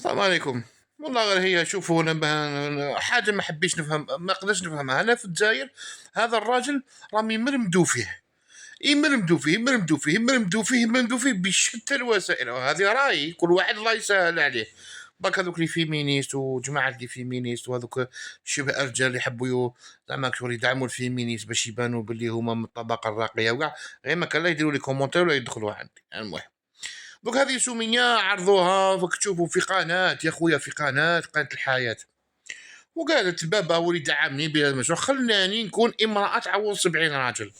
السلام عليكم. والله غير هي شوفوا انا حاجه ما حبيتش نفهم، ما قدرتش نفهمها. انا في الجزائر هذا الراجل راهم يمرمدوا فيه، يمرمدوا فيه بشتى الوسائل. هذه رايي، كل واحد الله يسهل عليه. برك هذوك لي فيمينيست وجماعه لي فيمينيست وهذوك شبه ارجال يحبوا زعما شغل يدعموا الفيمينيست باش يبانوا باللي هما من الطبقه الراقيه وكاع، غير ما كان لا يديروا لي كومونتير ولا يدخلوا عندي. المهم دوك هذه سومية عرضوها فك تشوفوا في قناة يا خويا، في قناة الحياة، وقالت بابا هو اللي دعمني بهذا المشروع، خلاني نكون امرأة تعوض 70 راجل.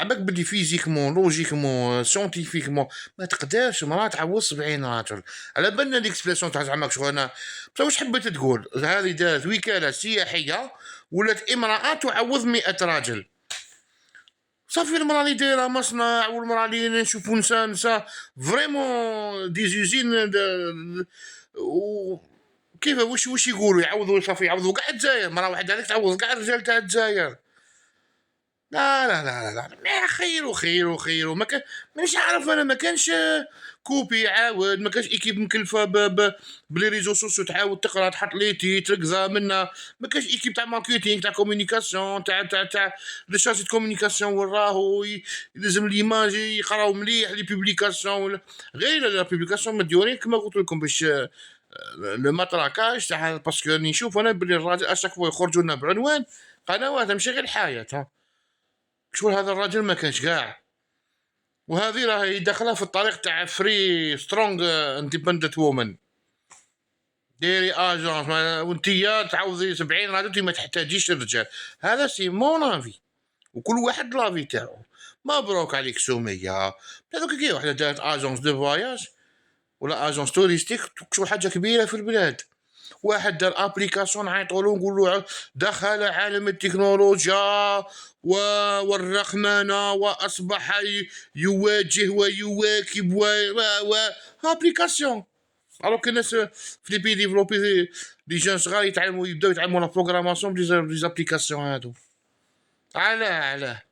عباك بدي فيزيكمون لوجيكمون سونتيفيكمون ما تقدرش مرأة تعوض 70 راجل. على بالنا ليكسبريسيون تاع زعما شغل انا واش حبيت تقول؟ هذه دارت وكالة سياحية ولات امرأة تعوض 100 راجل. صافي المراه اللي دايره مصنع والمراه اللي نشوفو نسا فريمون دي زوزين كيف واش يقولوا يعوضوا صافي يعوضوا كاع الجزائر. مراه واحده هذيك تعوض كاع الرجال تاع الجزائر. لا لا لا لا ما خير ما كان مش عارف انا ما كانش كوبي عاود، ما كانش ايكيب مكلفه بلي ريزو سوسيو تعاود تقرا تحط لي تيتر كذا منا، ما كانش ايكيب تاع ماركتينغ تاع كومونيكاسيون تاع لي شارجي دو كومونيكاسيون وراهو لازم ليماج يقراو مليح لي بوبليكاسيون. غير لا بوبليكاسيون مديورين كما قلت لكم باش لو ماتراكاج تاع باسكو نشوف انا بلي الراجل اشاك فوا يخرجوا لنا بعنوان قنوات ماشي غير الحياه. شغل هذا الراجل ما كانش كاع، وهذه راهي داخله في الطريق تاع فري سترونغ اندبندنت وومن. ديري اجونس وانتيا تعوضي 70 راجل ما تحتاجيش الرجال. هذا سي مون افي وكل واحد لافي تاعو. مبروك عليك سميه. هذوك كي وحده دارت اجونس دو فواياج ولا اجونس توريستيك شغل حاجه كبيره في البلاد. واحد دار ابليكاسيون نعيطولو نقولو دخل عالم التكنولوجيا والرقمنه واصبح يواجه ويواكب ابليكاسيون. الوغ الناس في لي بي ديفلوبي لي جون صغار يبداو يتعلموا لا بروغراماسيون بلي زابليكاسيون هادو. علاه